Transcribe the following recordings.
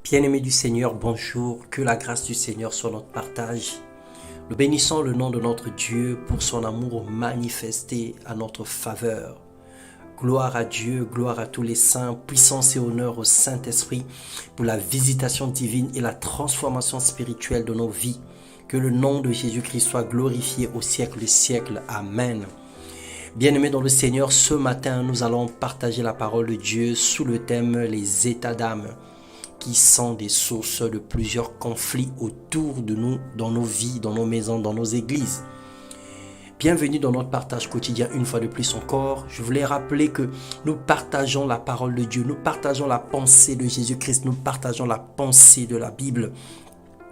Bien-aimés du Seigneur, bonjour, que la grâce du Seigneur soit notre partage. Nous bénissons le nom de notre Dieu pour son amour manifesté à notre faveur. Gloire à Dieu, gloire à tous les saints, puissance et honneur au Saint-Esprit pour la visitation divine et la transformation spirituelle de nos vies. Que le nom de Jésus-Christ soit glorifié au siècle des siècles. Amen. Bien-aimés dans le Seigneur, ce matin, nous allons partager la parole de Dieu sous le thème « Les états d'âme » qui sont des sources de plusieurs conflits autour de nous, dans nos vies, dans nos maisons, dans nos églises. Bienvenue dans notre partage quotidien une fois de plus encore. Je voulais rappeler que nous partageons la parole de Dieu, nous partageons la pensée de Jésus-Christ, nous partageons la pensée de la Bible.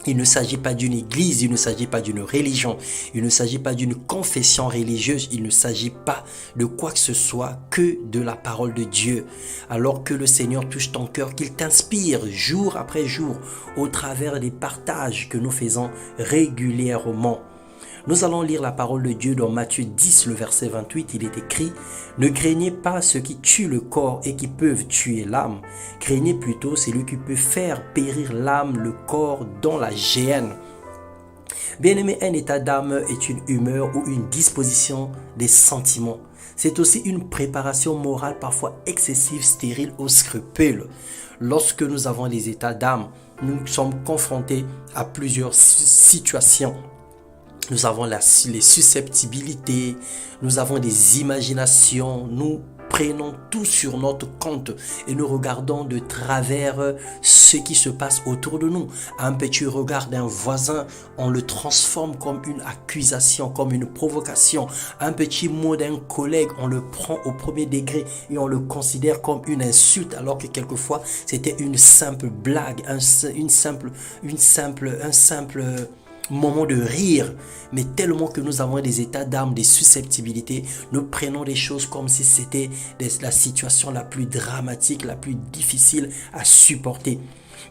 Il ne s'agit pas d'une église, il ne s'agit pas d'une religion, il ne s'agit pas d'une confession religieuse, il ne s'agit pas de quoi que ce soit que de la parole de Dieu. Alors que le Seigneur touche ton cœur, qu'il t'inspire jour après jour au travers des partages que nous faisons régulièrement. Nous allons lire la parole de Dieu dans Matthieu 10, le verset 28. Il est écrit « Ne craignez pas ceux qui tuent le corps et qui peuvent tuer l'âme. Craignez plutôt celui qui peut faire périr l'âme, le corps dans la géhenne. » Bien-aimé, un état d'âme est une humeur ou une disposition des sentiments. C'est aussi une préparation morale parfois excessive, stérile ou scrupule. Lorsque nous avons des états d'âme, nous sommes confrontés à plusieurs situations. Nous avons les susceptibilités, nous avons des imaginations, nous prenons tout sur notre compte et nous regardons de travers ce qui se passe autour de nous. Un petit regard d'un voisin, on le transforme comme une accusation, comme une provocation. Un petit mot d'un collègue, on le prend au premier degré et on le considère comme une insulte alors que quelquefois c'était une simple blague, un simple moment de rire, mais tellement que nous avons des états d'âme, des susceptibilités, nous prenons les choses comme si c'était la situation la plus dramatique, la plus difficile à supporter.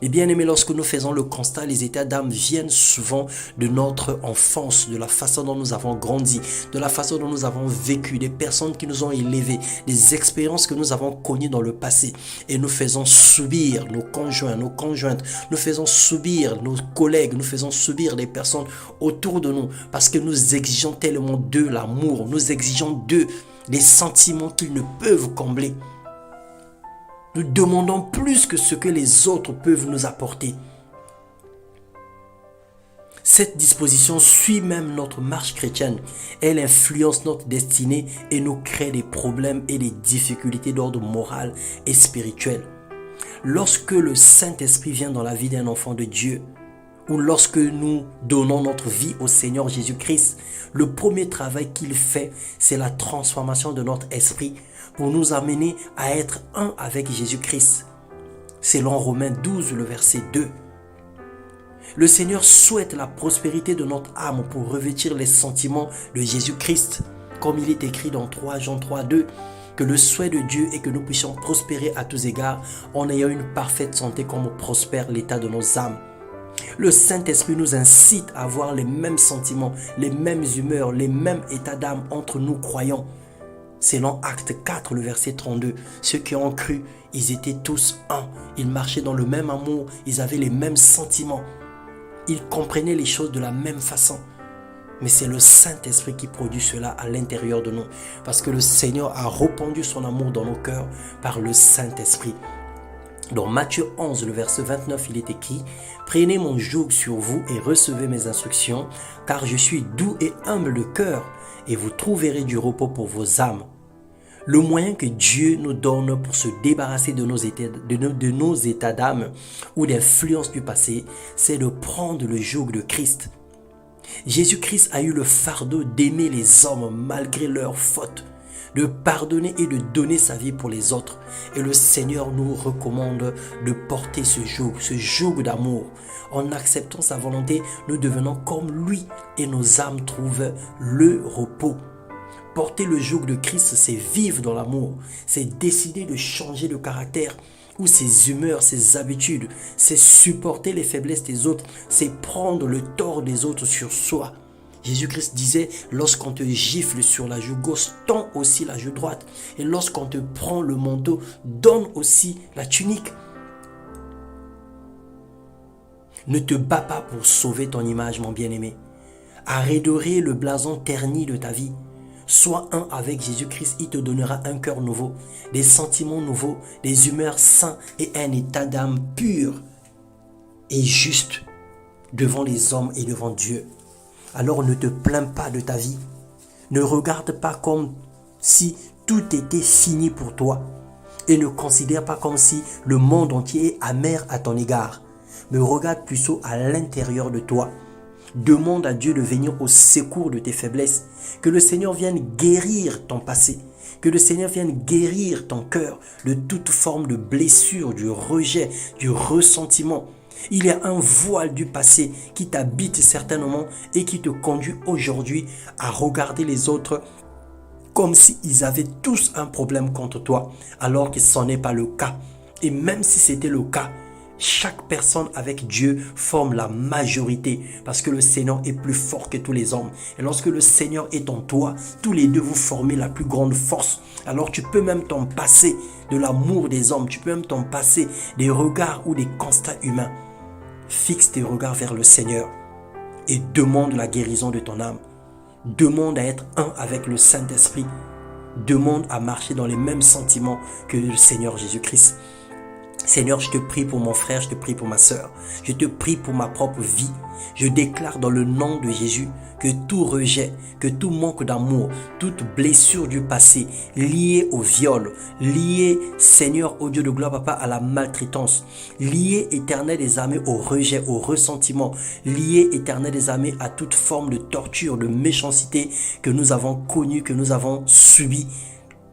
Et bien aimé, lorsque nous faisons le constat, les états d'âme viennent souvent de notre enfance, de la façon dont nous avons grandi, de la façon dont nous avons vécu, des personnes qui nous ont élevés, des expériences que nous avons connues dans le passé. Et nous faisons subir nos conjoints, nos conjointes, nous faisons subir nos collègues, nous faisons subir les personnes autour de nous parce que nous exigeons tellement d'eux l'amour, nous exigeons d'eux des sentiments qu'ils ne peuvent combler. Nous demandons plus que ce que les autres peuvent nous apporter. Cette disposition suit même notre marche chrétienne. Elle influence notre destinée et nous crée des problèmes et des difficultés d'ordre moral et spirituel. Lorsque le Saint-Esprit vient dans la vie d'un enfant de Dieu, ou lorsque nous donnons notre vie au Seigneur Jésus-Christ, le premier travail qu'il fait, c'est la transformation de notre esprit pour nous amener à être un avec Jésus-Christ. Selon Romains 12, le verset 2. Le Seigneur souhaite la prospérité de notre âme pour revêtir les sentiments de Jésus-Christ. Comme il est écrit dans 3 Jean 3, 2, que le souhait de Dieu est que nous puissions prospérer à tous égards en ayant une parfaite santé comme prospère l'état de nos âmes. Le Saint-Esprit nous incite à avoir les mêmes sentiments, les mêmes humeurs, les mêmes états d'âme entre nous croyants. Selon Acte 4, le verset 32, ceux qui ont cru, ils étaient tous un. Ils marchaient dans le même amour, ils avaient les mêmes sentiments. Ils comprenaient les choses de la même façon. Mais c'est le Saint-Esprit qui produit cela à l'intérieur de nous. Parce que le Seigneur a répandu son amour dans nos cœurs par le Saint-Esprit. Dans Matthieu 11, le verset 29, il est écrit « Prenez mon joug sur vous et recevez mes instructions, car je suis doux et humble de cœur, et vous trouverez du repos pour vos âmes. » Le moyen que Dieu nous donne pour se débarrasser de nos états d'âme ou d'influence du passé, c'est de prendre le joug de Christ. Jésus-Christ a eu le fardeau d'aimer les hommes malgré leurs fautes, de pardonner et de donner sa vie pour les autres. Et le Seigneur nous recommande de porter ce joug d'amour. En acceptant sa volonté, nous devenons comme lui et nos âmes trouvent le repos. Porter le joug de Christ, c'est vivre dans l'amour, c'est décider de changer de caractère ou ses humeurs, ses habitudes, c'est supporter les faiblesses des autres, c'est prendre le tort des autres sur soi. Jésus-Christ disait, lorsqu'on te gifle sur la joue gauche, tends aussi la joue droite. Et lorsqu'on te prend le manteau, donne aussi la tunique. Ne te bats pas pour sauver ton image, mon bien-aimé. Arrête de redorer le blason terni de ta vie. Sois un avec Jésus-Christ, il te donnera un cœur nouveau, des sentiments nouveaux, des humeurs saines et un état d'âme pur et juste devant les hommes et devant Dieu. Alors ne te plains pas de ta vie. Ne regarde pas comme si tout était fini pour toi et ne considère pas comme si le monde entier est amer à ton égard. Mais regarde plutôt à l'intérieur de toi. Demande à Dieu de venir au secours de tes faiblesses. Que le Seigneur vienne guérir ton passé. Que le Seigneur vienne guérir ton cœur de toute forme de blessure, du rejet, du ressentiment. Il y a un voile du passé qui t'habite certainement et qui te conduit aujourd'hui à regarder les autres comme s'ils avaient tous un problème contre toi, alors que ce n'est pas le cas. Et même si c'était le cas, chaque personne avec Dieu forme la majorité parce que le Seigneur est plus fort que tous les hommes. Et lorsque le Seigneur est en toi, tous les deux vous formez la plus grande force. Alors tu peux même t'en passer de l'amour des hommes, tu peux même t'en passer des regards ou des constats humains. Fixe tes regards vers le Seigneur et demande la guérison de ton âme. Demande à être un avec le Saint-Esprit. Demande à marcher dans les mêmes sentiments que le Seigneur Jésus-Christ. Seigneur, je te prie pour mon frère, je te prie pour ma sœur. Je te prie pour ma propre vie. Je déclare dans le nom de Jésus que tout rejet, que tout manque d'amour, toute blessure du passé liée au viol, liée, Seigneur, au Dieu de gloire, Papa, à la maltraitance, liée, Éternel des armées, au rejet, au ressentiment, liée, Éternel des armées, à toute forme de torture, de méchanceté que nous avons connue, que nous avons subie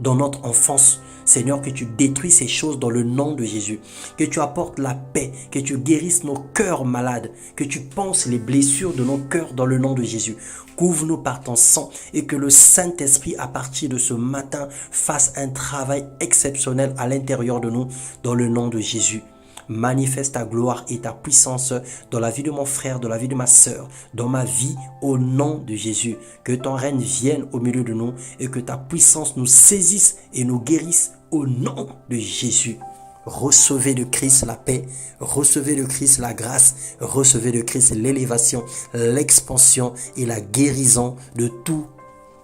dans notre enfance. Seigneur, que tu détruis ces choses dans le nom de Jésus. Que tu apportes la paix, que tu guérisses nos cœurs malades, que tu penses les blessures de nos cœurs dans le nom de Jésus. Couvre-nous par ton sang et que le Saint-Esprit, à partir de ce matin, fasse un travail exceptionnel à l'intérieur de nous dans le nom de Jésus. Manifeste ta gloire et ta puissance dans la vie de mon frère, dans la vie de ma sœur, dans ma vie, au nom de Jésus. Que ton règne vienne au milieu de nous et que ta puissance nous saisisse et nous guérisse au nom de Jésus. Recevez de Christ la paix, recevez de Christ la grâce, recevez de Christ l'élévation, l'expansion et la guérison de toutes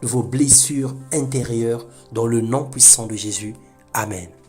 vos blessures intérieures dans le nom puissant de Jésus. Amen.